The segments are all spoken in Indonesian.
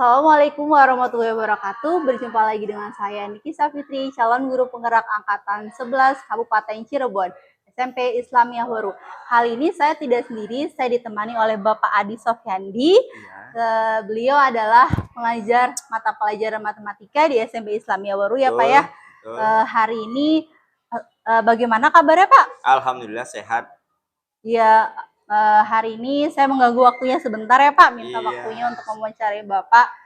Assalamualaikum warahmatullahi wabarakatuh. Berjumpa lagi dengan saya Niki Safitri, calon guru penggerak angkatan 11 Kabupaten Cirebon, SMP Islamiyah Baru. Kali ini saya tidak sendiri, saya ditemani oleh Bapak Adi Sofyandi. Beliau adalah pengajar mata pelajaran matematika di SMP Islamiyah Baru ya Pak ya. Hari ini bagaimana kabarnya Pak? Alhamdulillah sehat. Ya, hari ini saya mengganggu waktunya sebentar ya Pak, minta waktunya untuk mewawancarai Bapak.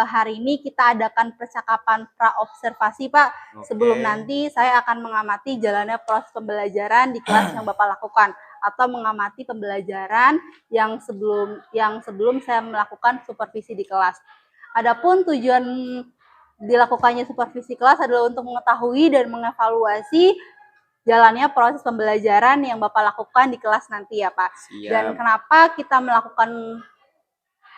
Hari ini kita adakan percakapan pra-observasi Pak. Sebelum nanti saya akan mengamati jalannya proses pembelajaran di kelas yang Bapak lakukan, atau mengamati pembelajaran yang sebelum saya melakukan supervisi di kelas. Adapun tujuan dilakukannya supervisi kelas adalah untuk mengetahui dan mengevaluasi jalannya proses pembelajaran yang Bapak lakukan di kelas nanti ya Pak. Siap. Dan kenapa kita melakukan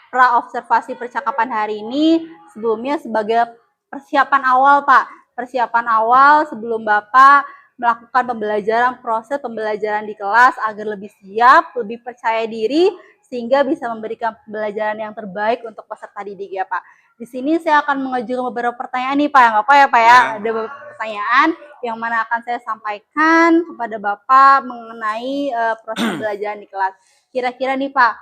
pra-observasi percakapan hari ini? Sebelumnya sebagai persiapan awal Pak. Persiapan awal sebelum Bapak melakukan pembelajaran, proses pembelajaran di kelas agar lebih siap, lebih percaya diri, sehingga bisa memberikan pembelajaran yang terbaik untuk peserta didik ya Pak. Di sini saya akan mengajukan beberapa pertanyaan nih Pak, nggak apa ya Pak ya? Ada beberapa pertanyaan yang mana akan saya sampaikan kepada Bapak mengenai proses pembelajaran di kelas. Kira-kira nih Pak,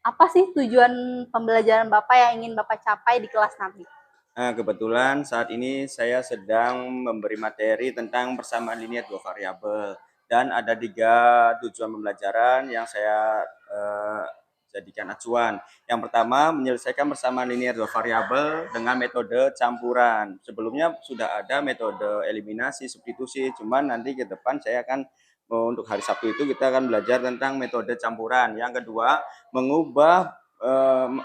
apa sih tujuan pembelajaran Bapak yang ingin Bapak capai di kelas nanti? Nah, kebetulan saat ini saya sedang memberi materi tentang persamaan linear dua variabel, dan ada 3 tujuan pembelajaran yang saya jadikan acuan. Yang pertama, menyelesaikan persamaan linear dua variabel dengan metode campuran. Sebelumnya sudah ada metode eliminasi, substitusi, cuman nanti ke depan saya akan untuk hari Sabtu itu kita akan belajar tentang metode campuran. Yang kedua, mengubah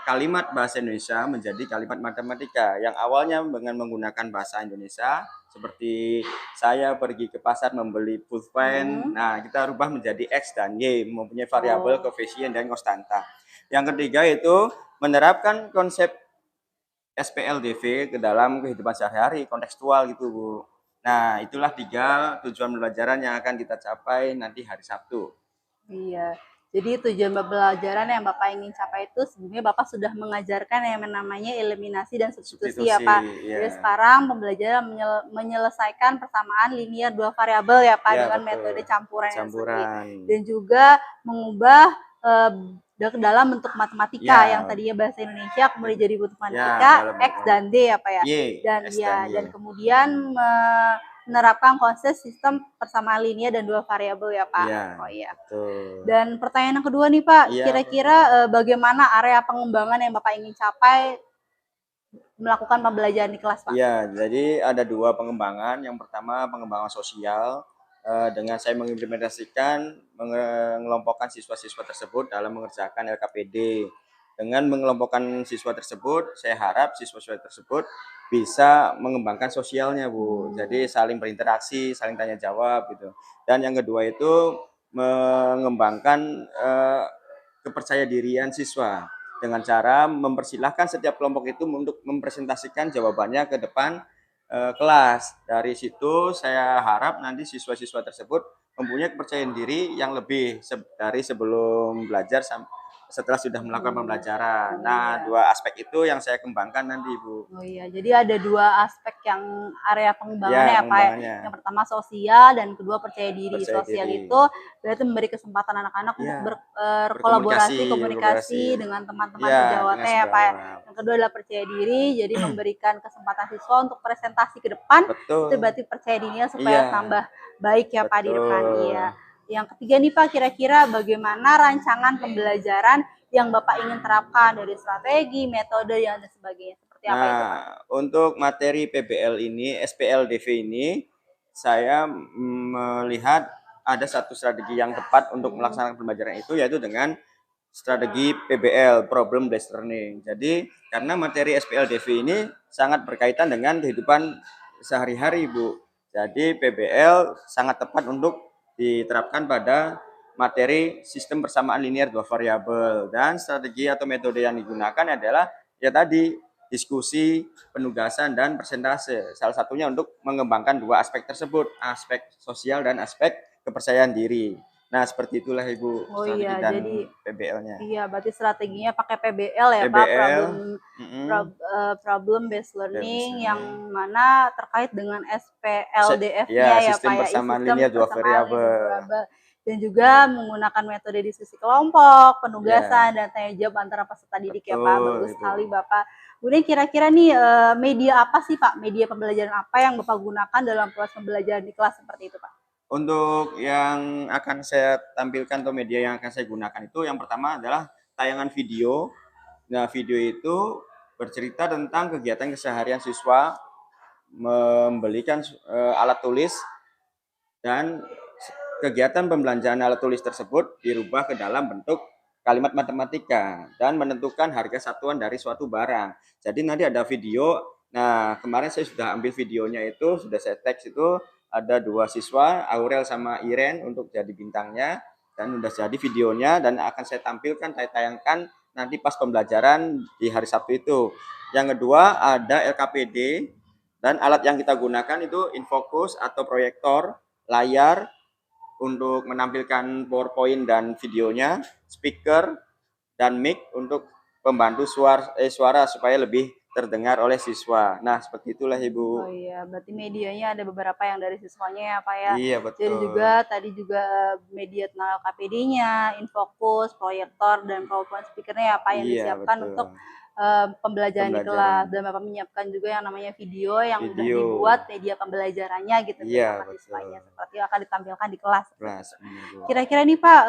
kalimat bahasa Indonesia menjadi kalimat matematika yang awalnya dengan menggunakan bahasa Indonesia, seperti saya pergi ke pasar membeli pulpen. Nah, kita rubah menjadi X dan Y, mempunyai variabel koefisien dan konstanta. Yang ketiga itu menerapkan konsep SPLDV ke dalam kehidupan sehari-hari, kontekstual gitu Bu. Nah, itulah 3 tujuan pembelajaran yang akan kita capai nanti hari Sabtu. Iya, jadi tujuan pembelajaran yang Bapak ingin capai itu sebelumnya Bapak sudah mengajarkan yang namanya eliminasi dan substitusi ya Pak. Jadi sekarang pembelajaran menyelesaikan persamaan linear dua variabel ya Pak, dengan betul, metode campuran yang seperti. Dan juga mengubah dalam bentuk matematika yang tadinya bahasa Indonesia kemudian jadi bentuk matematika X dan D ya Pak ya. Dan kemudian menerapkan konsep sistem persamaan linear dan dua variabel ya Pak. Dan pertanyaan yang kedua nih Pak, kira-kira bagaimana area pengembangan yang Bapak ingin capai melakukan pembelajaran di kelas Pak? Ya, jadi ada 2 pengembangan. Yang pertama pengembangan sosial, dengan saya mengimplementasikan mengelompokkan siswa-siswa tersebut dalam mengerjakan LKPD. Dengan mengelompokkan siswa tersebut, saya harap siswa-siswa tersebut bisa mengembangkan sosialnya Bu. Jadi saling berinteraksi, saling tanya jawab gitu. Dan yang kedua itu mengembangkan kepercayadirian siswa dengan cara mempersilahkan setiap kelompok itu untuk mempresentasikan jawabannya ke depan kelas. Dari situ saya harap nanti siswa-siswa tersebut mempunyai kepercayaan diri yang lebih dari sebelum belajar setelah sudah melakukan pembelajaran. Nah, 2 aspek itu yang saya kembangkan nanti, Bu. Oh iya, jadi ada 2 aspek yang area pengembangannya ya Pak. Yang pertama sosial dan kedua percaya diri. Sosial itu berarti memberi kesempatan anak-anak untuk berkolaborasi, komunikasi dengan teman-teman sejawatnya ya Pak. Yang kedua adalah percaya diri, jadi memberikan kesempatan siswa untuk presentasi ke depan. Itu berarti percaya dirinya supaya tambah baik ya Pak di depan. Iya. Yang ketiga nih Pak, kira-kira bagaimana rancangan pembelajaran yang Bapak ingin terapkan dari strategi, metode, dan sebagainya? Seperti apa itu Pak? Untuk materi PBL ini, SPLDV ini, saya melihat ada satu strategi yang tepat untuk melaksanakan pembelajaran itu, yaitu dengan strategi PBL, Problem Based Learning. Jadi, karena materi SPLDV ini sangat berkaitan dengan kehidupan sehari-hari, Bu. Jadi, PBL sangat tepat untuk diterapkan pada materi sistem persamaan linear dua variabel, dan strategi atau metode yang digunakan adalah ya tadi diskusi, penugasan, dan persentase. Salah satunya untuk mengembangkan 2 aspek tersebut, aspek sosial dan aspek kepercayaan diri. Nah, seperti itulah Ibu Oh strategi iya, dan jadi PBL-nya. iya berarti strateginya pakai PBL ya Pak, PBL, problem based Based learning yang learning. mana terkait dengan SPLDF-nya Ya, ya Pak sistem ya, persamaan sistem linear dua persamaan linear variabel. variabel, dan juga menggunakan metode diskusi kelompok, penugasan Ya, dan tanya jawab antara peserta didik ya Pak. betul Bagus Ibu. sekali Bapak. Kemudian kira-kira nih media apa sih Pak? Media pembelajaran apa yang Bapak gunakan dalam proses pembelajaran di kelas seperti itu Pak? Untuk yang akan saya tampilkan atau media yang akan saya gunakan itu yang pertama adalah tayangan video. Nah, video itu bercerita tentang kegiatan keseharian siswa, membelikan alat tulis, dan kegiatan pembelanjaan alat tulis tersebut dirubah ke dalam bentuk kalimat matematika dan menentukan harga satuan dari suatu barang. Jadi nanti ada video. Nah, kemarin saya sudah ambil videonya itu, sudah saya teks itu, ada 2 siswa, Aurel sama Iren untuk jadi bintangnya, dan sudah jadi videonya dan akan saya tampilkan, saya tayangkan nanti pas pembelajaran di hari Sabtu itu. Yang kedua ada LKPD, dan alat yang kita gunakan itu infocus atau proyektor, layar untuk menampilkan PowerPoint dan videonya, speaker, dan mic untuk pembantu suara supaya lebih terdengar oleh siswa. Nah, seperti itulah Ibu. Oh iya, berarti medianya ada beberapa yang dari siswanya ya Pak ya. Iya, Jadi betul. juga tadi juga media tentang KPD-nya, infocus, proyektor, dan PowerPoint speaker-nya ya Pak yang Iya, disiapkan betul. untuk pembelajaran di kelas. Dan Bapak menyiapkan juga yang namanya video yang udah Video. dibuat media pembelajarannya gitu biar Iya, sama betul. siswanya seperti yang akan ditampilkan di kelas. Kelas. Kira-kira nih Pak,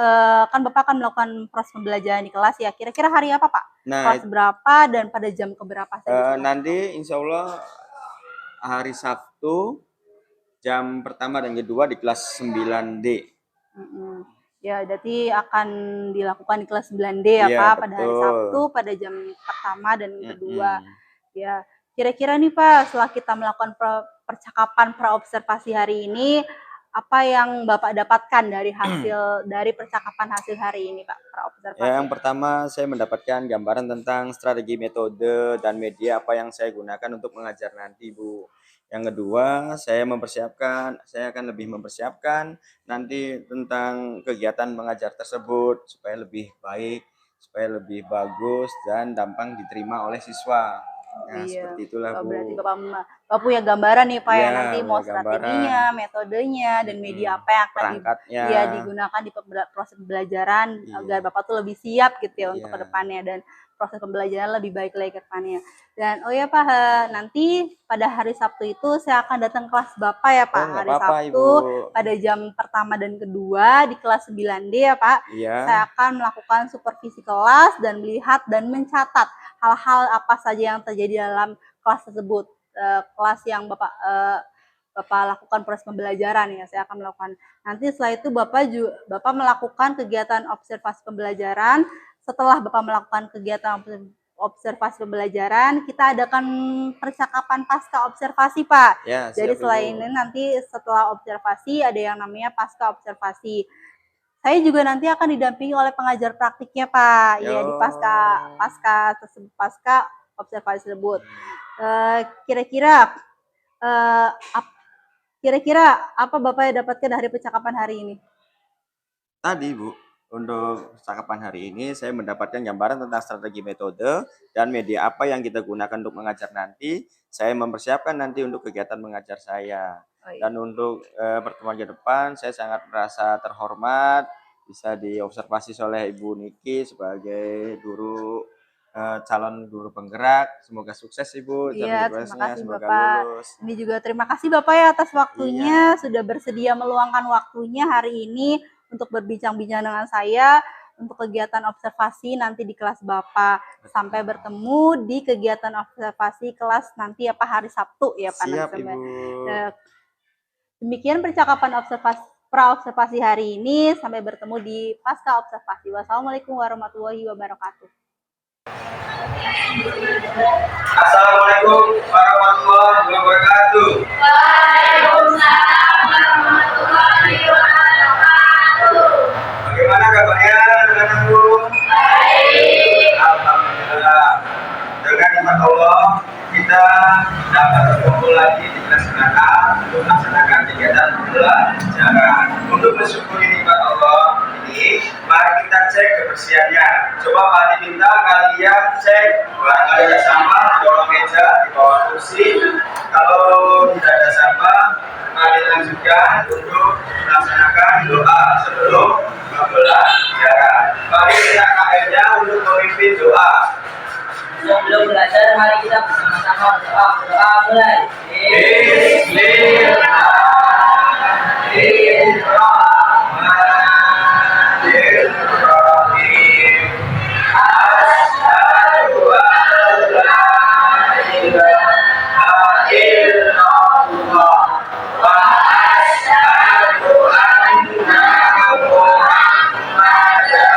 kan Bapak akan melakukan proses pembelajaran di kelas ya. Kira-kira hari apa Pak? Nah, Kelas berapa dan pada jam keberapa saya bisa nanti insya Allah hari Sabtu jam pertama dan kedua di kelas 9D. Ya, berarti akan dilakukan di kelas 9D ya Iya, Pak pada hari betul. Sabtu pada jam pertama dan kedua. Ya, kira-kira nih Pak, setelah kita melakukan percakapan praobservasi hari ini, apa yang Bapak dapatkan dari hasil dari percakapan hasil hari ini Pak praobservasi? Yang pertama saya mendapatkan gambaran tentang strategi, metode, dan media apa yang saya gunakan untuk mengajar nanti Bu. Yang kedua saya akan lebih mempersiapkan nanti tentang kegiatan mengajar tersebut supaya lebih baik, supaya lebih bagus dan gampang diterima oleh siswa. Nah, Iya. seperti itulah Bu. Berarti Bapak punya gambaran nih Pak ya Iya, nanti mau punya strateginya, gambaran. metodenya, dan media apa yang akan Perangkatnya. digunakan di proses pembelajaran agar Iya. Bapak tuh lebih siap gitu ya untuk Iya. kedepannya dan proses pembelajaran lebih baik lagi ke depannya. Dan oh ya Pak, nanti pada hari Sabtu itu saya akan datang kelas Bapak ya Pak. Oh, nggak Hari apa-apa, Sabtu Ibu. pada jam pertama dan kedua di kelas 9D ya Pak. Iya. Saya akan melakukan supervisi kelas dan melihat dan mencatat hal-hal apa saja yang terjadi dalam kelas tersebut. Kelas yang Bapak lakukan proses pembelajaran ya, saya akan melakukan. Nanti setelah itu Bapak melakukan kegiatan observasi pembelajaran. Setelah Bapak melakukan kegiatan observasi pembelajaran, kita adakan percakapan pasca observasi Pak. Ya, jadi siap, selain Ibu. ini nanti setelah observasi ada yang namanya pasca observasi. Saya juga nanti akan didampingi oleh pengajar praktiknya Pak. Ya di pasca observasi tersebut. Kira-kira apa Bapak yang dapatkan dari percakapan hari ini? Tadi Bu, untuk percakapan hari ini saya mendapatkan gambaran tentang strategi, metode, dan media apa yang kita gunakan untuk mengajar nanti. Saya mempersiapkan nanti untuk kegiatan mengajar saya. Dan untuk pertemuan ke depan saya sangat merasa terhormat bisa diobservasi oleh Ibu Niki sebagai guru calon guru penggerak. Semoga sukses Ibu. Iya, terima kasih Semoga Bapak. lulus. Ini juga terima kasih Bapak ya atas waktunya, sudah bersedia meluangkan waktunya hari ini untuk berbincang-bincang dengan saya untuk kegiatan observasi nanti di kelas Bapak. Sampai bertemu di kegiatan observasi kelas nanti apa hari Sabtu ya Pak. Siap Ibu. Demikian percakapan praobservasi hari ini. Sampai bertemu di pasca observasi. Wassalamualaikum warahmatullahi wabarakatuh. Assalamualaikum warahmatullahi wabarakatuh. Waalaikumsalam warahmatullahi wabarakatuh. Bagaimana kabarnya anak-anakku? Baik. Alhamdulillah. Dengan nikmat Allah kita dapat berkumpul lagi di kelas 9A untuk melaksanakan kegiatan pembelajaran. Untuk bersyukuri nikmat Allah, Mari kita cek kebersihannya. Coba Pak diminta kalian cek barangkali ada sampah di bawah meja, di bawah kursi. Kalau tidak ada sampah, mari lanjutkan untuk melaksanakan doa sebelum pembelajaran. Mari kita KM-nya untuk memimpin doa. Sebelum belajar, mari kita bersama-sama berdoa. Berdoa mulai. Bismillahirrahmanirrahim. Asyhadu an la ilaha illallah wa asyhadu anna Muhammadar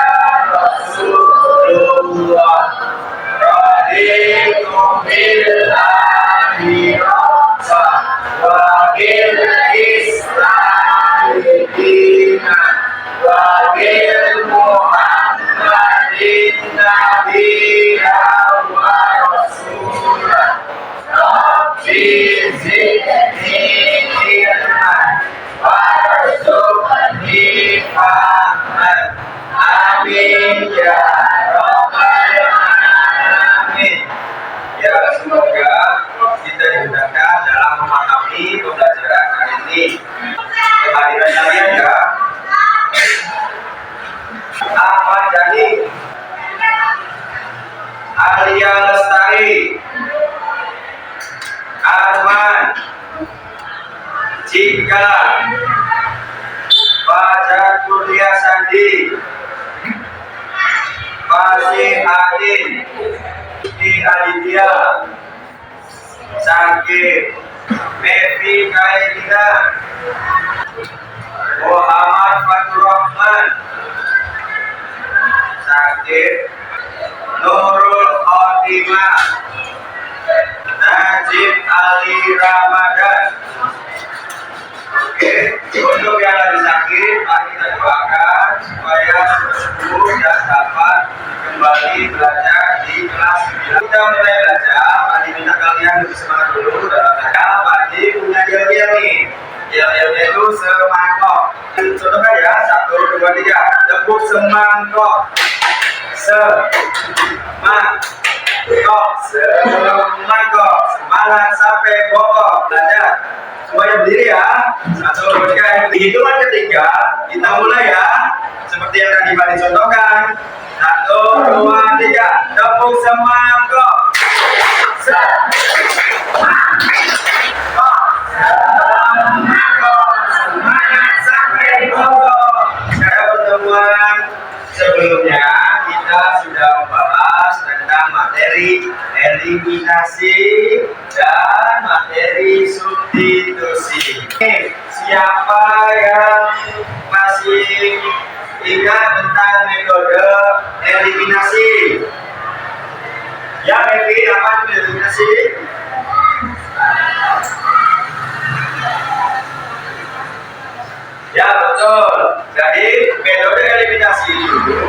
Rasulullah. Raditu billahi rabba wa bil islami dinan wa bil Muhammadin nabiyyan wa rasulan. Rabbi zidni ilman warzuqni fahman. Amin ya rabbal alamin. Ya, semoga kita dimudahkan dalam memahami pembelajaran hari ini. Kehadiran kalian ya. Ahmad Dhani, Alia Lestari, Arman, Cika, Fajar Kurnia Sandi, Fasih Adin, Di Aditya, Sakit, Mevi Kairina, Muhammad Fatur Rahman, Sakit, Nurul Khotimah, Najib Ali Ramadan. Oke, untuk yang lagi sakit, mari kita doakan supaya sembuh dan dapat kembali belajar di kelas 9. Kita mulai belajar, Pak minta kalian lebih semangat dulu dalam belajar. Pak punya yel-yel nih. Yel-yelnya itu semangkok. Contohnya ya, 1, 2, 3. Tepuk semangkok. Semangkok. Semangat sampai pokok. Belajar. Semuanya berdiri ya. 1, 2, 3. Hitungan ketiga, kita mulai ya. Seperti yang tadi Pak dicontohkan. 1, 2, 3. Tepuk semangkok. Semangat sampai pokok. Pada pertemuan sebelumnya kita sudah membahas tentang materi eliminasi dan materi substitusi. Siapa yang masih ingat tentang metode eliminasi? Ya, Mevi, apa itu eliminasi? Ya, betul. Jadi metode eliminasi itu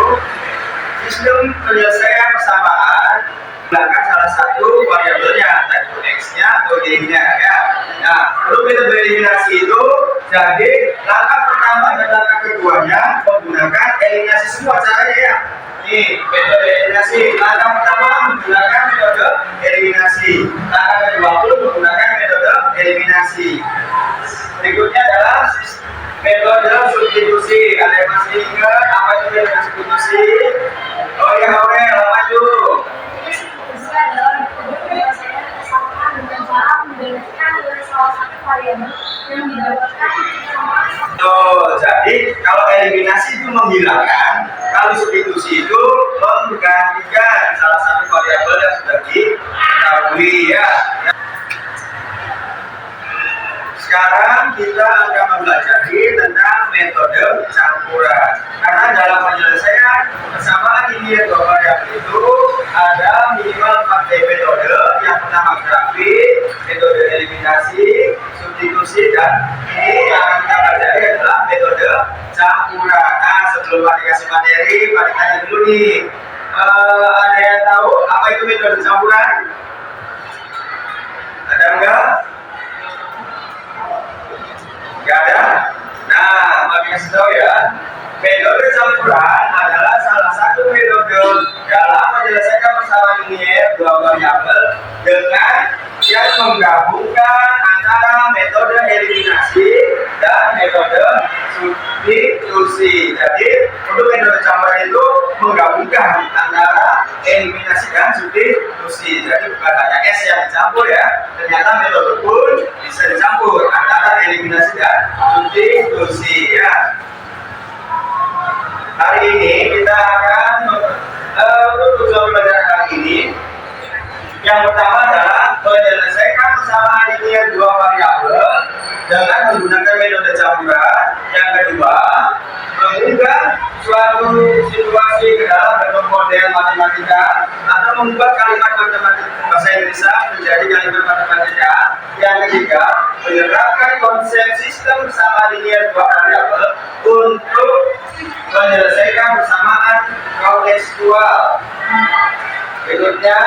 sistem penyelesaian persamaan menggunakan salah satu variabelnya, yaitu x-nya atau y-nya ya. Nah, untuk metode eliminasi itu, jadi langkah pertama dan langkah keduanya menggunakan eliminasi semua caranya ya. Ini metode eliminasi. Langkah pertama menggunakan metode eliminasi. Langkah kedua pun menggunakan metode eliminasi. Berikutnya adalah metode substitusi. Ada yang masih ingat apa itu metode substitusi? Oh ya, Aurel, apa itu? Substitusi adalah metode penyelesaian kesalahan dengan cara menggantikan nilai salah satu variabel yang didapatkan sama. Jadi kalau eliminasi itu menghilangkan, kalau substitusi itu menggantikan salah satu variabel yang sudah diketahui ya. Sekarang kita akan mempelajari tentang metode campuran. Karena dalam penyelesaian persamaan linear dua variabel itu ada minimal 4 metode. Yang pertama grafik, metode eliminasi, substitusi, dan ini yang akan kita pelajari adalah metode campuran. Nah, sebelum Pak dikasih materi, Pak ditanya dulu nih. Ada yang tahu apa itu metode campuran? Ada enggak? Gak ada? Nah, Mami kasih tahu ya. Metode campuran linier dua variabel dengan yang menggabungkan antara metode eliminasi dan metode substitusi. Jadi untuk metode campuran itu menggabungkan antara eliminasi dan substitusi. Jadi bukan hanya S yang dicampur ya, ternyata metode pun bisa dicampur antara eliminasi dan substitusi ya. Hari ini kita akan untuk tujuan pelajaran hari ini, yang pertama adalah menyelesaikan persamaan linier dua variabel dengan menggunakan metode campuran. Yang kedua, mengunggah suatu situasi ke dalam bentuk model matematika atau membuat kalimat matematika bahasa Indonesia menjadi kalimat matematika. Yang ketiga, menerapkan konsep sistem persamaan linier dua variabel untuk menyelesaikan persamaan kontekstual. Berikutnya,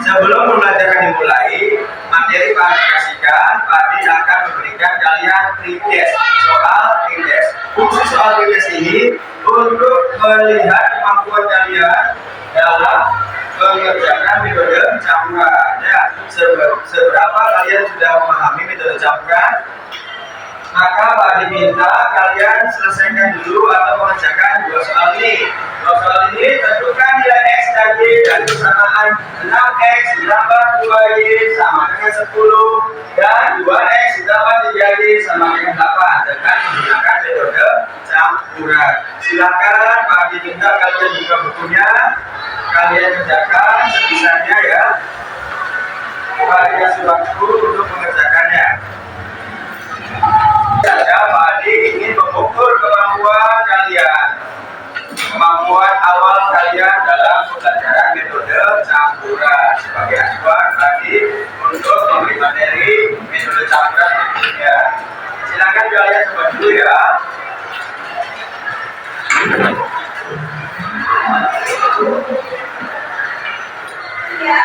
sebelum pembelajaran dimulai, materi klarifikasikan, Padi akan memberikan kalian pretest, soal pretest. Fungsi soal pretest ini untuk melihat kemampuan kalian dalam mengerjakan metode campuran. Ya, seberapa kalian sudah memahami metode campuran, maka Pak diminta kalian selesaikan dulu atau mengerjakan dua soal ini. Dua soal ini tentukan nilai X dan Y dan persamaan 6X ditambah 2Y sama dengan 10 dan 2X ditambah 3Y sama dengan 8 dengan menggunakan metode campuran. Silakan Pak diminta kalian buka bukunya, kalian kerjakan sebisanya ya. Pak dikasih waktu untuk mengerjakannya. Saja Pak Adi ingin mengukur kemampuan kalian, kemampuan awal kalian dalam pembelajaran metode campuran. Sebagai acuan Pak Adi untuk memberi materi metode campuran berikutnya. Silakan kalian coba dulu ya. Ya.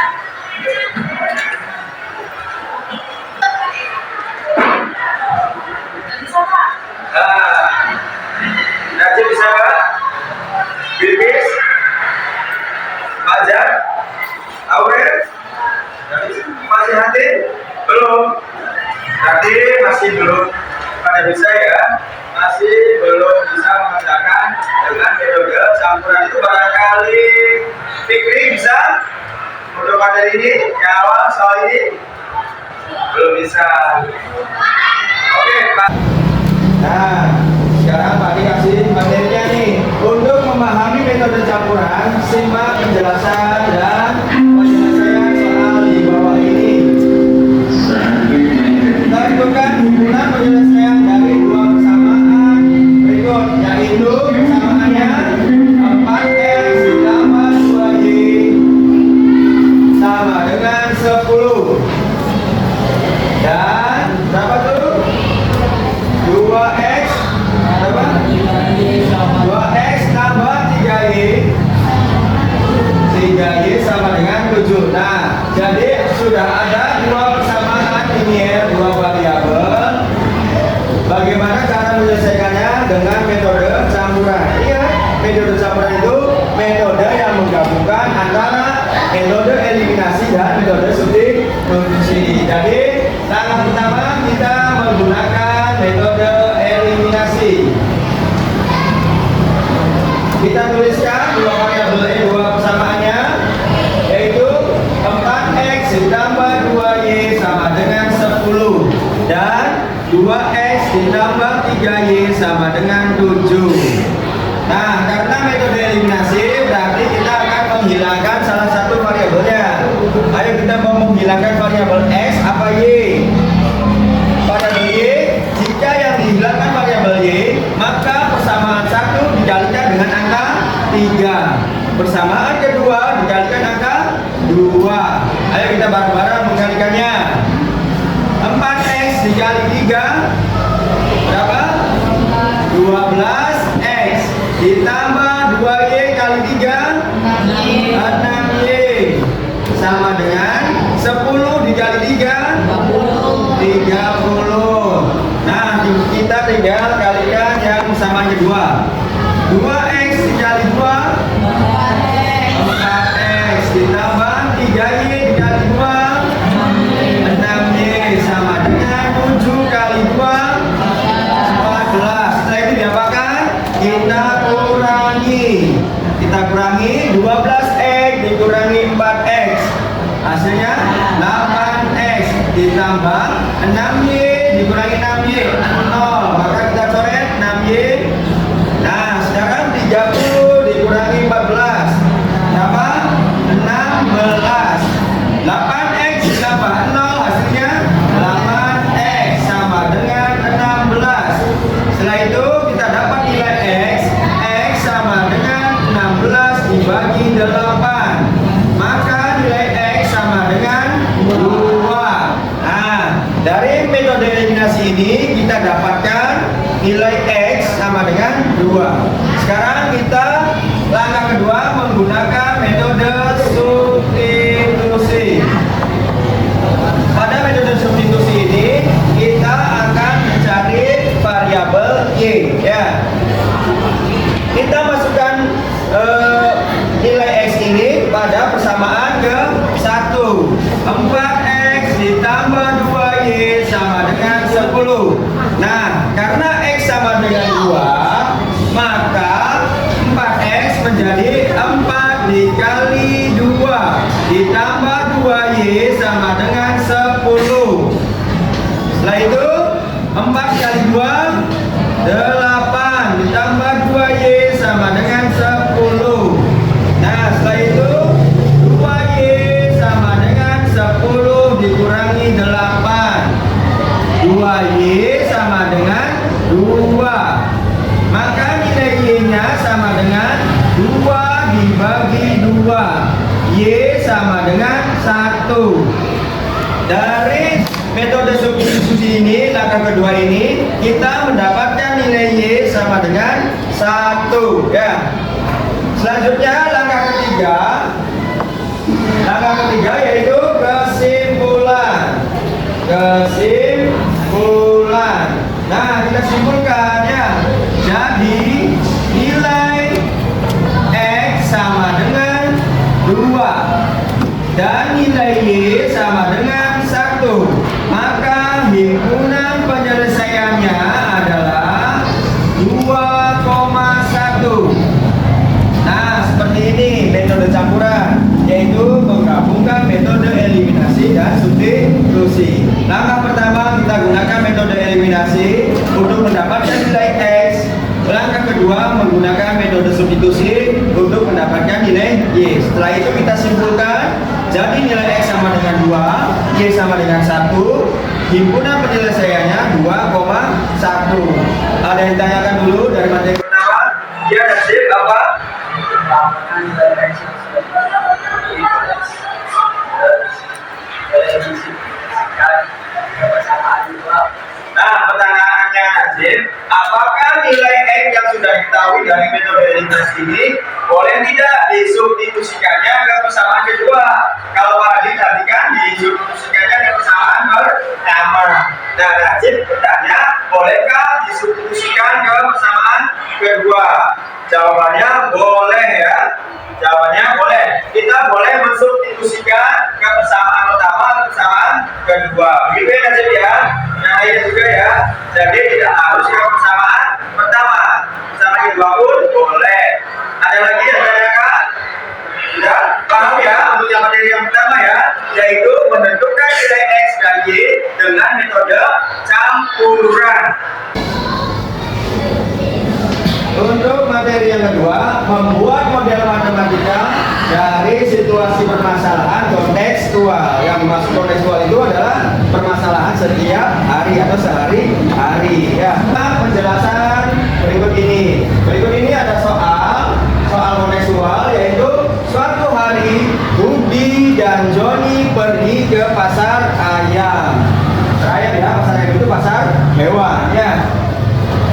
Najib bisa nggak? Bilkis? Fajar? Aurel? Masih hati? Belum? Tadi masih belum pada bisa ya? Masih belum bisa mengerjakan dengan metode campuran itu. Barangkali Fikri bisa untuk materi ini yang awal soal ini belum bisa. Oke Pak. Nah, sekarang Pak dikasih materinya nih. Untuk memahami metode campuran, simak penjelasan dan penyelesaian soal di bawah ini. Kita tentukan hubungan penyelesaian dari dua persamaan berikut, yaitu persamaannya 4X ditambah 2Y sama dengan 10 dan berapa tuh? 2X apa? 2X tambah 3Y 3Y sama dengan 7. Nah, jadi sudah ada dua persamaan linier dua variabel. Bagaimana cara menyelesaikannya? Dengan metode campuran. Ingat, metode campuran itu metode yang menggabungkan antara metode eliminasi dan metode substitusi. Jadi, langkah pertama kita menggunakan metode eliminasi. Kita tuliskan dua variabel ini, dua persamaannya, yaitu 4X ditambah 2Y sama dengan 10 dan 2X ditambah 3Y sama dengan 7. Nah, karena metode eliminasi berarti kita akan menghilangkan salah satu variabelnya. Ayo kita mau menghilangkan variabel X apa Y? Variabel Y, jika yang dihilangkan variabel Y, maka persamaan 1 dikalikan dengan angka 3. Persamaan kedua dikalikan angka 2. Ayo kita bareng-bareng mengkalikannya. 4X dikali 3 berapa? 12X ditambah 2Y kali 3 6Y sama dengan 10 dikali 3 30. Nah, kita tinggal kalikan yang samanya 2. 2X dikali 2 4X dikurangi 6Y 0, maka kita coret 6Y. Nah sekarang 30 dikurangi 14 berapa? 16. 8x ditambah 0 hasilnya 8x sama dengan 16. Setelah itu kita dapat nilai x sama dengan 16 dibagi 8, maka nilai x sama dengan 2. Nah dari metode eliminasi ini kita dapatkan nilai x sama dengan 2. Sekarang kita langkah kedua menggunakan metode substitusi. Pada metode substitusi ini kita akan mencari variabel y ya. Kita masukkan nilai x ini pada persamaan ke 1. 4x ditambah 2y sama dengan 10. Nah karena x sama dengan 2, maka 4x menjadi 4 dikali 2 ditambah 2y sama dengan 10. Setelah itu 4 kali 2 8 ditambah 2y sama dengan 10. Nah setelah itu 2y sama dengan 10 dikurangi 8, 2y sama dengan 2, maka nilai y-nya sama dengan 2 dibagi 2, y sama dengan 1. Dari metode substitusi ini, langkah kedua ini, kita mendapatkan nilai y sama dengan 1 ya. Selanjutnya langkah ketiga yaitu kesimpulan. Nah kita simpulkan ya. Jadi nilai x sama dengan 2 dan nilai y sama dengan 1, maka himpunan penyelesaiannya adalah 2,1. Nah seperti ini metode campuran, yaitu menggabungkan metode eliminasi dan substitusi. Langkah pertama kita gunakan metode eliminasi untuk mendapatkan nilai x. Langkah kedua menggunakan metode substitusi untuk mendapatkan nilai y. Setelah itu kita simpulkan, jadi nilai x sama dengan 2, y sama dengan 1, himpunan penyelesaiannya 2,1. Ada yang ditanyakan dulu dari materi pertama? Ya, Nasib apa? Nah, pertanyaannya Nazim, apakah nilai x yang sudah diketahui dari metode eliminasi ini boleh tidak disubstitusikannya ke persamaan kedua? Kalau tadi kan disubstitusikannya ke persamaan pertama. Nah, Nazim bertanya, bolehkah disubstitusikan ke persamaan kedua? Jawabannya boleh ya. Jawabannya boleh. Kita boleh mensubstitusikan ke persamaan pertama ke persamaan kedua. Begitu ya Nazim ya. Nah ini juga ya. Jadi tidak harus ke persamaan pertama. Persamaan kedua pun boleh. Ada lagi yang ditanyakan? Sudah paham ya untuk yang materi yang pertama ya, yaitu menentukan nilai x dan y dengan metode campuran. Untuk materi yang kedua, membuat model matematika dari situasi permasalahan kontekstual. Yang dimaksud kontekstual itu adalah permasalahan setiap hari atau sehari-hari. Ya, nah, penjelasan berikut ini. Berikut ini ada soal kontekstual, yaitu suatu hari Budi dan Joni pergi ke pasar ayam. Pasar ayam ya, pasar ayam itu pasar hewan ya.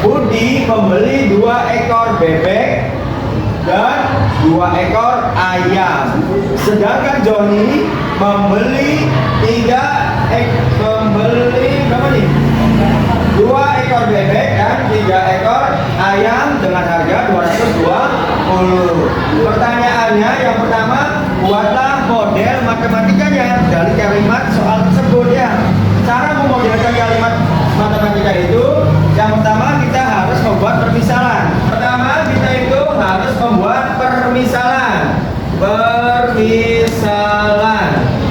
Budi membeli 2 ekor bebek dan 2 ekor ayam. Sedangkan Joni membeli 2 ekor bebek dan 3 ekor ayam dengan harga 220. Pertanyaannya yang pertama, buatlah model matematikanya dari kalimat soal tersebut ya. Cara memodelkan kalimat matematika itu, yang pertama kita harus membuat permisalan. Pertama kita itu harus membuat permisalan.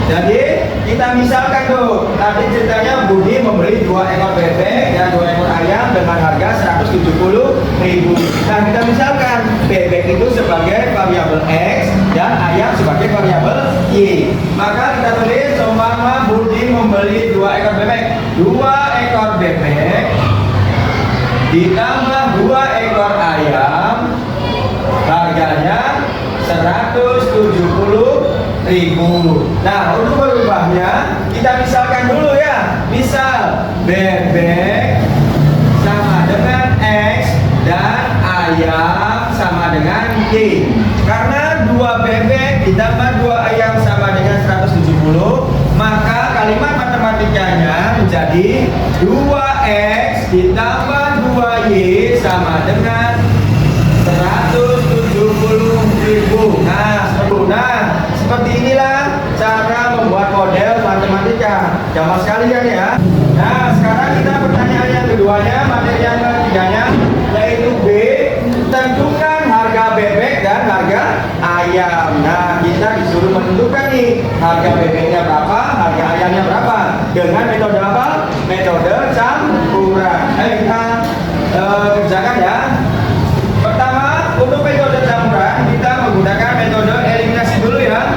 Jadi kita misalkan tuh, tadi ceritanya Budi membeli 2 2 ekor bebek dan 2 ekor ayam dengan harga 170.000. Nah, kita misalkan bebek itu sebagai variabel X dan ayam sebagai variabel Y. Maka kita tulis seumpama Budi membeli 2 ekor bebek. 2 ekor bebek ditambah 2 ekor ayam harganya 170.000. Nah, untuk berubahnya kita misalkan dulu ya. Misal bebek sama dengan X dan ayam sama dengan Y. Karena 2 bebek ditambah 2 ayam sama dengan 170, maka kalimat matematikanya menjadi 2X ditambah 2Y sama dengan 170.000. Nah, seperti inilah cara membuat model matematika. Gampang sekali kan ya? Nah, sekarang kita pertanyaan yang keduanya, materi yang ketiganya, yaitu B. Tentukan harga bebek dan harga ayam. Nah, kita disuruh menentukan nih harga bebeknya berapa, harga ayamnya berapa. Dengan metode apa? Metode campuran. Ayo kita kerjakan ya. Pertama, untuk metode campuran kita menggunakan metode eliminasi dulu ya.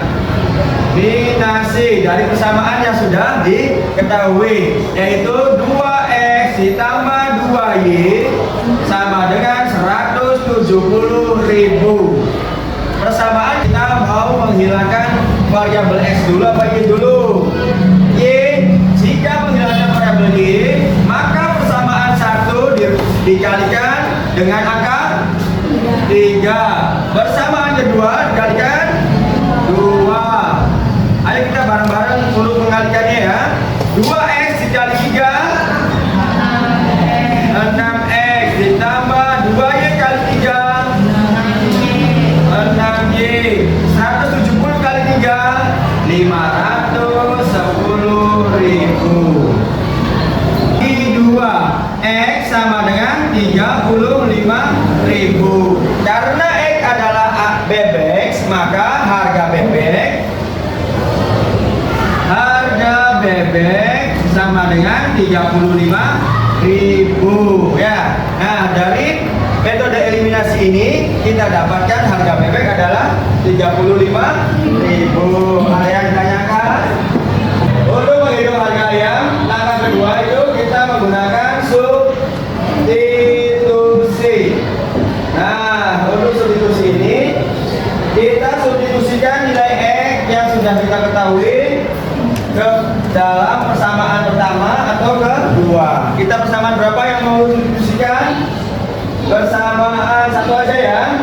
Eliminasi dari persamaan yang sudah diketahui, yaitu 2X ditambah 2Y sama dengan 170.000. Persamaan kita mau menghilangkan variabel X dulu apa Y dulu? Y. Jika menghilangkan variabel Y, maka persamaan 1 dikalikan dengan angka 3. Persamaan kedua dikalikan 2. Ayo kita bareng-bareng untuk mengalikannya ya. 2X dikali 3 6X ditambah 2Y kali 3 6Y. 170 kali 3 510.000. Di 2X sama dengan 35.000. Karena X adalah bebek, maka harga bebek sama dengan 35.000 ya. Nah, dari metode eliminasi ini kita dapatkan harga bebek adalah 35.000. Ada yang ditanyakan? Untuk menghitung harga ayam, langkah kedua itu kita menggunakan substitusi. Nah, untuk substitusi ini kita substitusikan nilai X yang sudah kita ketahui ke dalam persamaan pertama atau kedua. Kita persamaan berapa yang mau substitusikan? Persamaan satu aja ya.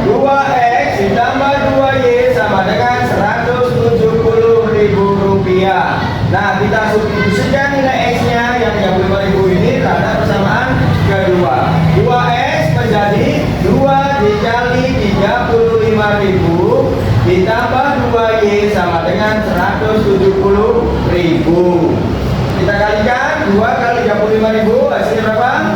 2X ditambah 2Y sama dengan 170.000 rupiah. Nah, kita substitusikan nilai X-nya yang 35.000 ini terhadap persamaan kedua. 2X menjadi 2 dikali 35.000 ditambah 2Y sama dengan 170.000. Kita kalikan 2 kali 35.000 hasilnya berapa?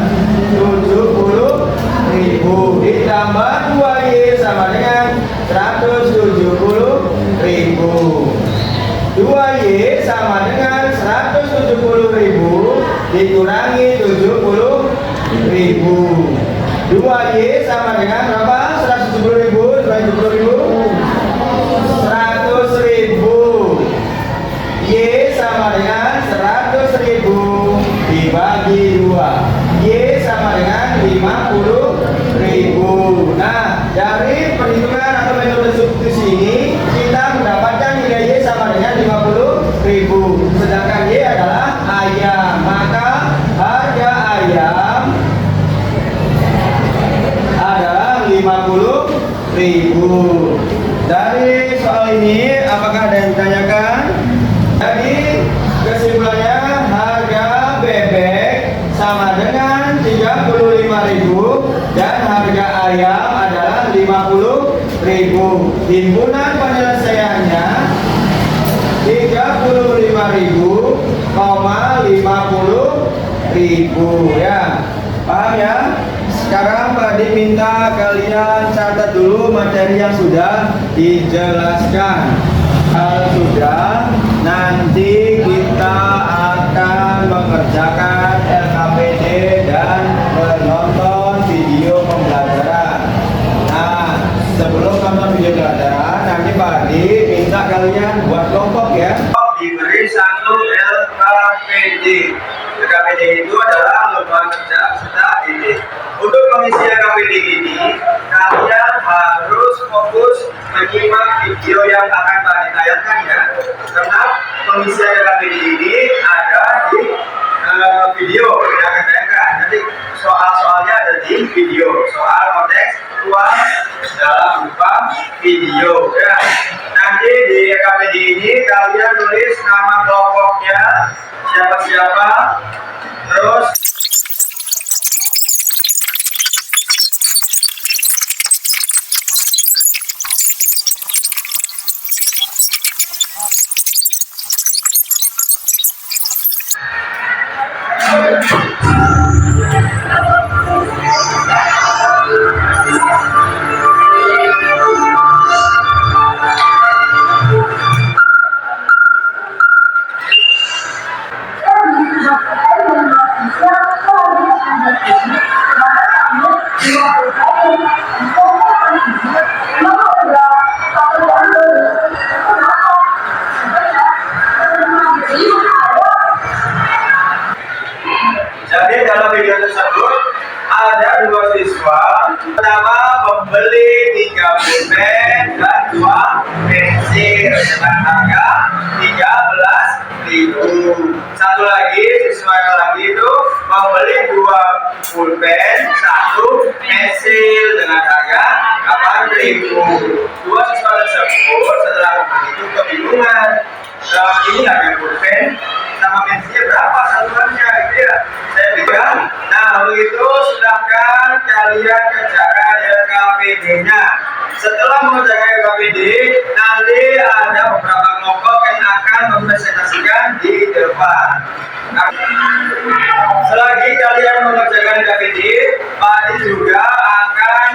70.000 ditambah 2Y sama dengan 170.000. 2Y sama dengan 170.000 dikurangi 70.000. 2Y sama dengan berapa? 170.000 dikurangi 70.000. 100.000. Y sama dengan 100.000 dibagi 2. Y sama dengan 50.000. Nah, dari perhitungan atau metode substitusi ini kita mendapatkan nilai Y sama dengan 50.000. Sedangkan Y adalah ayam. Maka harga ayam adalah 50.000. Dari soal ini apakah ada yang ditanyakan? Jadi kesimpulannya harga bebek sama dengan 35.000 dan harga ayam adalah 50.000. Himpunan penyelesaiannya 35.000,50.000 ya. Paham ya? Sekarang Pak Adi minta kalian catat dulu materi yang sudah dijelaskan. Kalau sudah, nanti kita akan mengerjakan LKPD dan menonton video pembelajaran. Nah, sebelum nonton video pembelajaran, nanti Pak Adi minta kalian buat kelompok ya. Diberi satu LKPD. LKPD itu adalah lomba kerja peserta didik. Untuk mengisi LKPD ini, kalian harus fokus menyimak video yang akan Pak Adi tayangkan ya. Karena pengisian LKPD ini ada di video yang akan tayangkan. Nanti soal-soalnya ada di video. Soal konteks uang dalam berupa video ya. Nanti di LKPD ini kalian tulis nama kelompoknya, siapa-siapa, terus jadi dalam video tersebut ada dua siswa. Pertama membeli 3 pulpen dan 2 pensil dengan harga 13.000. Satu lagi siswa yang lagi itu membeli 2 pulpen, 1 pensil dengan harga 8.000. Dua siswa tersebut setelah membeli itu kebingungan. Ini harga pulpen sama pensilnya berapa satuannya gitu ya. Saya bilang, nah begitu silahkan kalian kerjakan LKPD-nya. Setelah mengerjakan LKPD, nanti ada beberapa kelompok yang akan mempresentasikan di depan. Nah, selagi kalian mengerjakan LKPD, Pak Adi juga akan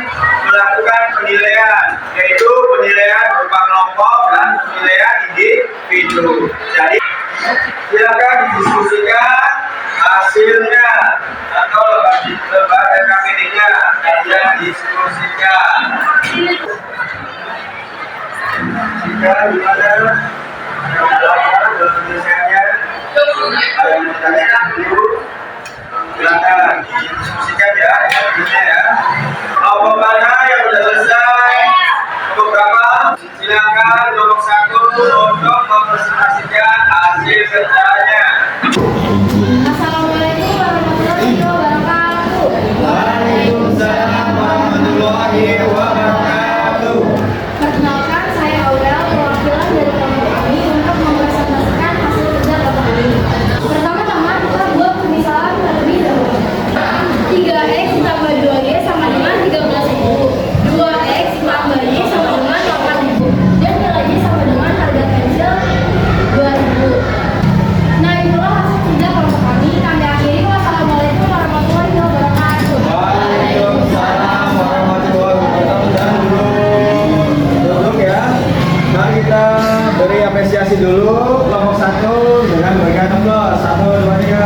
melakukan penilaian, yaitu penilaian berupa kelompok dan penilaian individu. Jadi silakan didiskusikan hasilnya atau lembaga LKPD-nya, kalian diskusikan. Jika gimana dalam tulisannya ada yang bertanya dulu, silakan didiskusikan ya, ya. Kelompok mana yang sudah selesai? Kelompok berapa? Silakan kelompok 1 untuk mempresentasikan hasil kerjanya. Assalamualaikum warahmatullahi wabarakatuh. Waalaikumsalam warahmatullahi wabarakatuh. Perkenalkan, saya Aurel, perwakilan dari kelompok kami untuk mempresentasikan hasil kerja kelompok ini. Pertama-tama kita buat pemisahan terlebih dahulu. 3x ditambah 2y sama dengan 13.000. 2x ditambah y sama dengan 8.000. Dan nilainya sama dengan harga pensil 2.000. Nah, itulah hasil kerja kelompok kami. Kami akhiri. Wassalamualaikum warahmatullahi wabarakatuh. Waalaikumsalam warahmatullahi wabarakatuh. Dan duduk ya. Mari kita beri apresiasi dulu kelompok 1 dengan berikan aplaus. 1, 2, 3.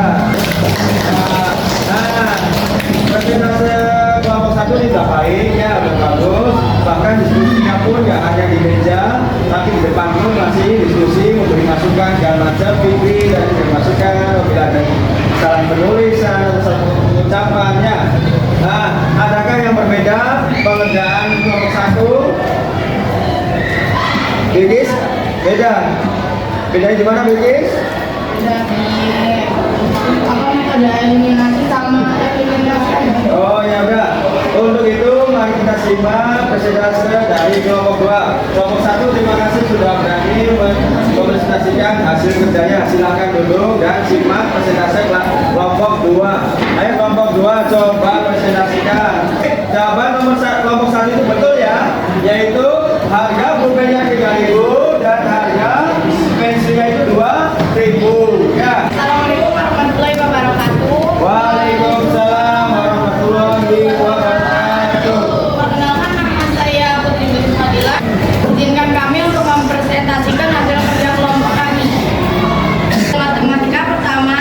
Nah, presentasi kelompok 1 ini sudah baik ya, sudah bagus. Bahkan diskusinya pun nggak hanya di meja, tapi di depan pun masih diskusi, memberi masukan segala macam, fikri dan memberi masukan bila ada salah penulisan atau salah pengucapannya. Nah, adakah yang berbeda pengerjaan kelompok 1? Bilkis? Beda. Bedanya di mana, Bilkis? Ada eliminasi sama eliminasi. Oh ya udah. Untuk itu mari kita simak presentase dari kelompok 2. Kelompok 1 terima kasih sudah berani mempresentasikan hasil kerjanya. Silakan duduk dan simak presentase kelompok 2. Ayo kelompok 2 coba presentasikan. Jawaban kelompok 1 itu betul ya, yaitu harga pulpennya 3.000 dan harga pensilnya itu 2.000 ya. Assalamualaikum warahmatullahi wabarakatuh. Waalaikumsalam warahmatullahi wabarakatuh. Perkenalkan, nama saya Putri Binti Fadila. Izinkan kami untuk mempresentasikan hasil kerja kelompok kami. Matematika pertama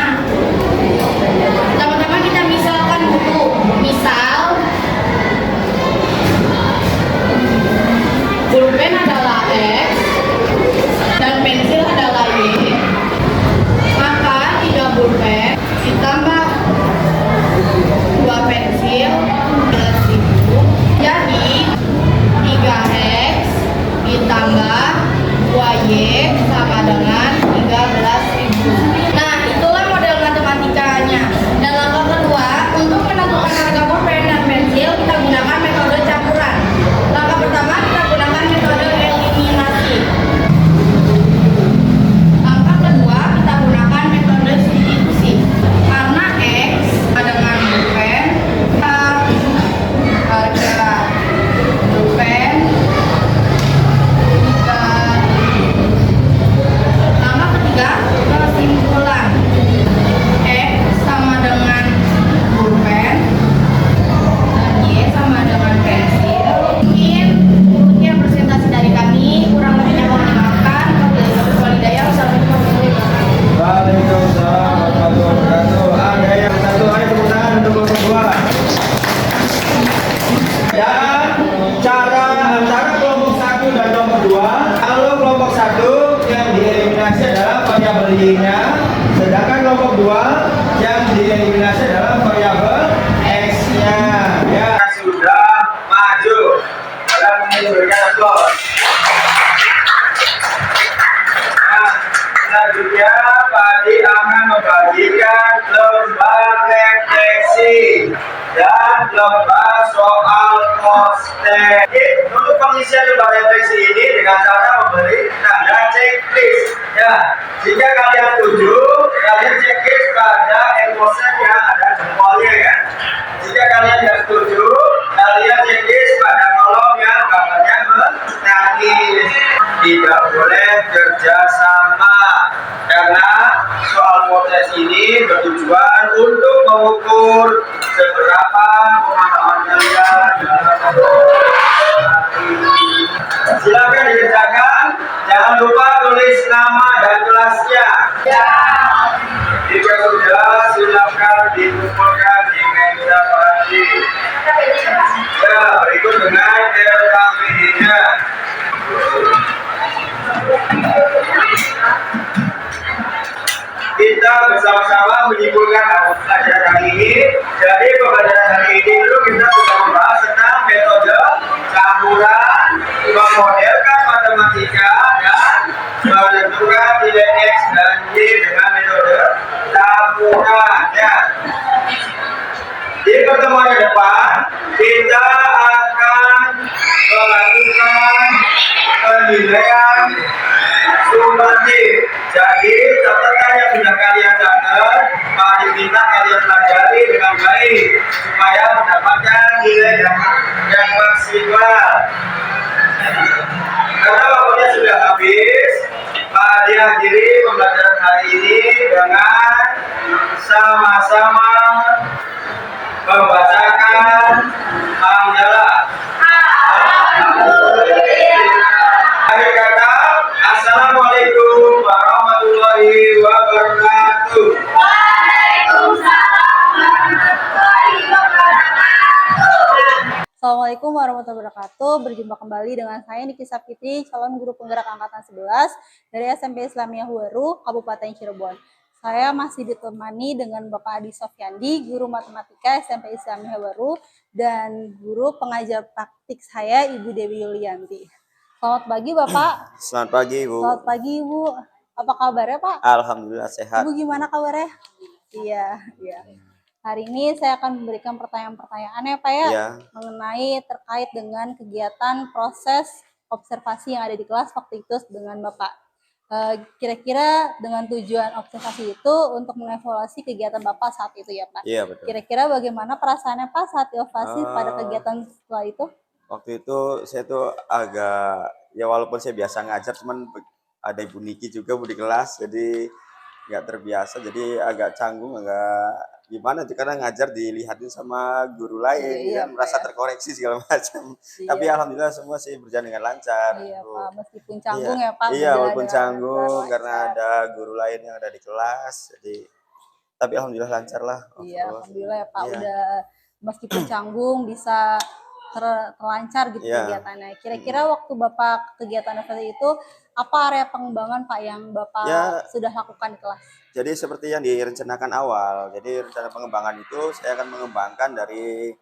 dieliminasi adalah variabel X-nya. Ya, sudah maju. Kalian memberikan aplaus. Nah, selanjutnya Pak Adi akan membagikan lomba refleksi dan lomba soal poster. Untuk pengisian lomba refleksi ini dengan cara memberi tanda checklist. Ya, jika kalian setuju, kalian checklist pada poster yang ada jempolnya ya. Jika kalian tidak setuju, kalian checklist pada kolom yang gambarnya menangis. Tidak boleh kerjasama karena soal potes ini bertujuan untuk mengukur seberapa pemahaman kalian dalam silakan dikerjakan. Jangan lupa tulis nama dan kelasnya. Jika sudah, silakan dikumpulkan di meja Pak. Ya, berikut dengan LKPD-nya. Kita bersama-sama menyimpulkan pelajaran hari ini. Jadi pembelajaran hari ini dulu kita sudah membahas tentang metode campuran, memodelkan matematika dan menentukan nilai X dan Y dengan metode campuran. Ya. Di pertemuan ke depan kita akan melakukan penilaian sumatif. Jadi catatan yang sudah kalian catat, Pak diminta kalian pelajari dengan baik supaya mendapatkan nilai yang maksimal. Karena waktunya sudah habis, Pak diakhiri pembelajaran hari ini dengan sama-sama membacakan hamdalah. Akhir kata, assalamualaikum warahmatullahi wabarakatuh. Assalamualaikum warahmatullahi wabarakatuh. Berjumpa kembali dengan saya Niki Sapitri, calon guru penggerak angkatan 11 dari SMP Islamiyah Waru, Kabupaten Cirebon. Saya masih ditemani dengan Bapak Adi Sofyandi, guru matematika SMP Islamiyah Waru, dan guru pengajar praktik saya Ibu Dewi Yulianti. Selamat pagi Bapak. Selamat pagi Bu. Selamat pagi Ibu. Apa kabarnya Pak? Alhamdulillah sehat. Ibu gimana kabarnya? Iya. Hari ini saya akan memberikan pertanyaan-pertanyaan ya Pak ya, Iya. mengenai terkait dengan kegiatan proses observasi yang ada di kelas waktu itu dengan Bapak. Kira-kira dengan tujuan observasi itu untuk mengevaluasi kegiatan Bapak saat itu ya Pak. Iya betul. Kira-kira bagaimana perasaannya Pak saat evaluasi pada kegiatan setelah itu? Waktu itu saya tuh agak, ya walaupun saya biasa ngajar, cuman ada Ibu Niki juga Bu di kelas, jadi nggak terbiasa, jadi agak canggung, agak gimana tuh karena ngajar dilihatin sama guru lain, Iya, kan merasa Pak, ya. terkoreksi segala macam. Iya. Tapi alhamdulillah semua sih berjalan dengan lancar. Iya Bu. Pak, meskipun canggung ya Pak. Iya, berjalan walaupun dengan canggung lancar. karena ada guru lain yang ada di kelas, jadi tapi alhamdulillah lancar lah. Iya, alhamdulillah ya Pak, Iya. udah meskipun canggung bisa terlancar gitu Iya. kegiatannya. Kira-kira waktu Bapak kegiatan seperti itu, apa area pengembangan Pak yang Bapak Ya. sudah lakukan di kelas? Jadi seperti yang direncanakan awal. Jadi rencana pengembangan itu saya akan mengembangkan dari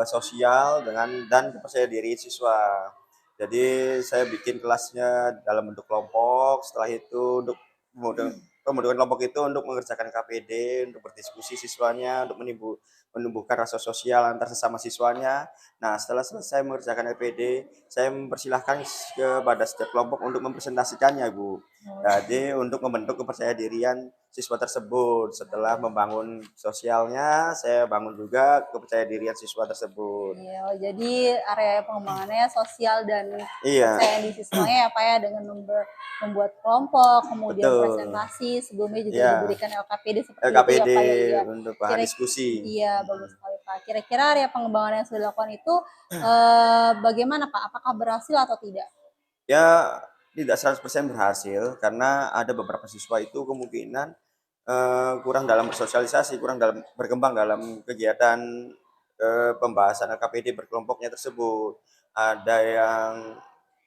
sosial dan kepercayaan diri siswa. Jadi saya bikin kelasnya dalam bentuk kelompok. Setelah itu untuk pembentukan kelompok itu untuk mengerjakan KPD, untuk berdiskusi siswanya, untuk menumbuhkan rasa sosial antar sesama siswanya. Nah, setelah selesai mengerjakan KPD, saya mempersilahkan kepada setiap kelompok untuk mempresentasikannya, Bu. Jadi untuk membentuk kepercayaan dirian siswa tersebut. Setelah membangun sosialnya, saya bangun juga kepercayaan dirian siswa tersebut. Iya, jadi area pengembangannya sosial dan Iya. kepercayaan di siswanya ya Pak ya, dengan membuat kelompok, kemudian Betul. presentasi, sebelumnya juga Iya. diberikan LKPD seperti LKPD itu ya Pak ya. Iya. untuk bahan diskusi. Iya, bagus sekali Pak. Kira-kira area pengembangan yang sudah dilakukan itu bagaimana Pak? Apakah berhasil atau tidak? Ya, tidak 100% berhasil karena ada beberapa siswa itu kemungkinan kurang dalam bersosialisasi, kurang dalam berkembang dalam kegiatan pembahasan LKPD berkelompoknya tersebut. Ada yang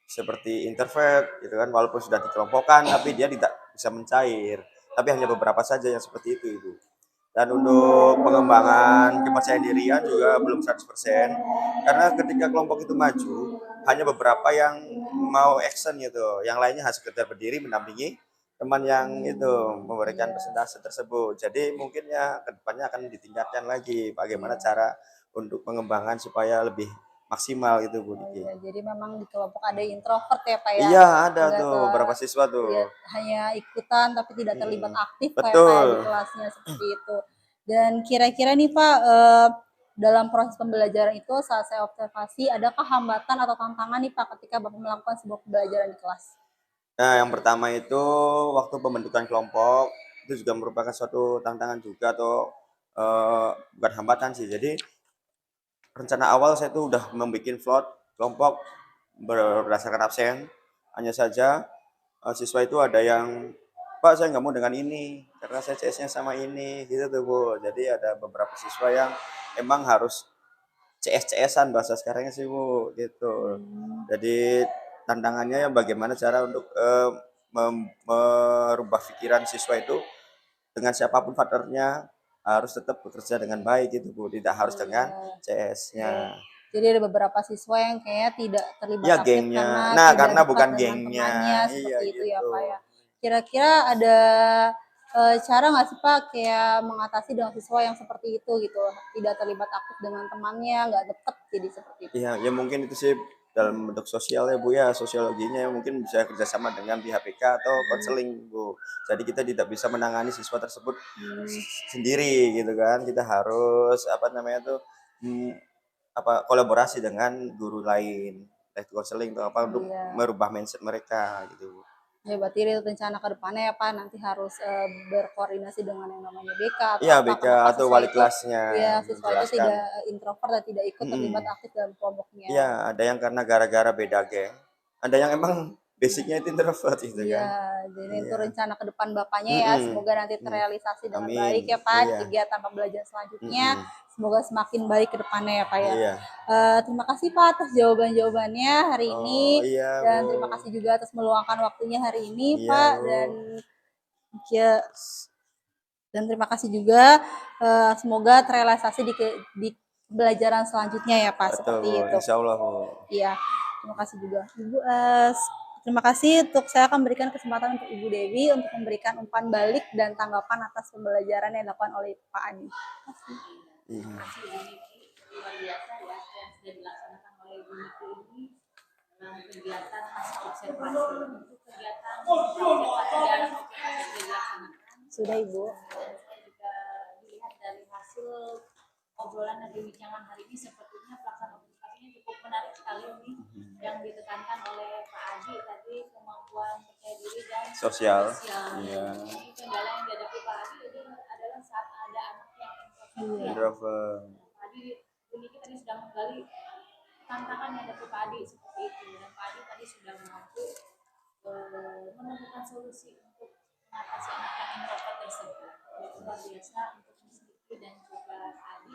seperti introvert gitu kan, walaupun sudah dikelompokkan tapi dia tidak bisa mencair. Tapi hanya beberapa saja yang seperti itu, Ibu. Dan untuk pengembangan kepercayaan dirian juga belum 100%. Karena ketika kelompok itu maju, hanya beberapa yang mau action gitu. Yang lainnya hanya sekedar berdiri mendampingi teman yang itu memberikan presentasi tersebut. Jadi mungkin ya kedepannya akan ditingkatkan lagi bagaimana cara untuk pengembangan supaya lebih maksimal gitu Bu Diki. Iya, jadi memang di kelompok ada introvert ya Pak ya. Iya ada Nggak tuh beberapa siswa tuh. ya, hanya ikutan tapi tidak terlibat aktif kayak Betul. di kelasnya seperti itu. Dan kira-kira nih Pak, dalam proses pembelajaran itu saat saya observasi, adakah hambatan atau tantangan nih Pak ketika Bapak melakukan sebuah pembelajaran di kelas? Nah, yang pertama itu waktu pembentukan kelompok itu juga merupakan suatu tantangan juga atau bukan hambatan sih. Jadi rencana awal saya tuh udah membuat float kelompok berdasarkan absen. Hanya saja siswa itu ada yang Pak saya nggak mau dengan ini karena saya CS-nya sama ini gitu tuh Bu. Jadi ada beberapa siswa yang emang harus CS-CS-an bahasa sekarangnya sih Bu gitu. Jadi tantangannya ya bagaimana cara untuk merubah pikiran siswa itu dengan siapapun partnernya harus tetap bekerja dengan baik gitu Bu, tidak harus dengan CS-nya. Jadi ada beberapa siswa yang kayaknya tidak terlibat Ya aktif gengnya. karena Nah, tidak karena dekat bukan dengan gengnya. temannya, Iya seperti itu ya gitu. Pak ya. Kira-kira ada cara nggak sih Pak kayak mengatasi dengan siswa yang seperti itu gitu, tidak terlibat aktif dengan temannya, nggak deket jadi seperti itu? Iya, ya mungkin itu sih dalam bentuk sosial ya Bu ya, sosiologinya mungkin bisa kerjasama dengan pihak PK atau konseling Bu. Jadi kita tidak bisa menangani siswa tersebut sendiri gitu kan. Kita harus apa namanya tuh kolaborasi dengan guru lain, konseling atau apa untuk Iya. merubah mindset mereka gitu Bu. Ya berarti rencana ke depannya ya Pak, nanti harus berkoordinasi dengan yang namanya BK atau Iya, apa, BK kenapa atau siswa wali itu kelasnya ya siswa itu menjelaskan. tidak introvert dan tidak ikut terlibat aktif dalam kelompoknya. Iya, ada yang karena gara-gara beda geng, ada yang emang basicnya itu introvert gitu Iya, kan. jadi itu Iya. rencana ke depan Bapaknya ya, semoga nanti terrealisasi dengan Amin. baik ya Pak, Iya. kegiatan pembelajaran selanjutnya. Semoga semakin baik ke depannya ya Pak ya. Iya. Terima kasih Pak atas jawaban-jawabannya hari ini, Iya, dan Bu. terima kasih juga atas meluangkan waktunya hari ini Iya, Pak, Bu. ya, dan terima kasih juga, semoga terrealisasi di pembelajaran selanjutnya ya Pak, Betul, seperti Bu. itu. Insya Allah, Bu. Iya, terima kasih juga. Ibu, terima kasih untuk saya akan berikan kesempatan untuk Ibu Dewi untuk memberikan umpan balik dan tanggapan atas pembelajaran yang dilakukan oleh Pak Adi. Iya. Luar biasa ya yang sudah dilaksanakan oleh Ibu Niki ini dalam kegiatan masa observasi. Untuk kegiatan observasi dan observasi sudah dilaksanakan. Sudah Ibu. Dan saya juga dilihat dari hasil obrolan dan perbincangan hari ini sepertinya pelaksanaan observasinya cukup menarik sekali ini yang ditekankan oleh Pak Adi tadi, kemampuan percaya diri dan Sosial. Iya. Ini kendala yang dihadapi Pak Adi itu adalah saat ada anak yang introvert. Introvert. Pak Adi, ini kita tadi sudah menggali tantangan yang ada Pak Adi seperti itu, dan Pak Adi tadi sudah mampu menemukan solusi untuk mengatasi anak yang introvert tersebut. Luar biasa untuk Miss Niki dan juga Pak Adi.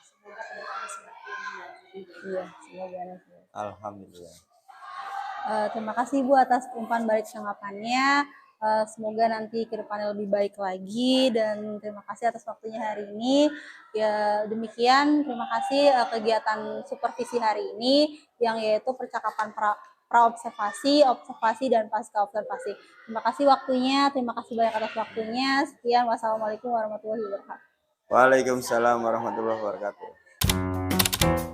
Semoga kedepannya semakin lanjut. Iya, semoga nanti. Alhamdulillah. Terima kasih Bu atas umpan balik tanggapannya. Semoga nanti ke depannya lebih baik lagi, dan terima kasih atas waktunya hari ini. Ya demikian, terima kasih kegiatan supervisi hari ini yang yaitu percakapan praobservasi, observasi dan pasca observasi. Terima kasih waktunya, terima kasih banyak atas waktunya. Sekian, wassalamualaikum warahmatullahi wabarakatuh. Waalaikumsalam warahmatullahi wabarakatuh.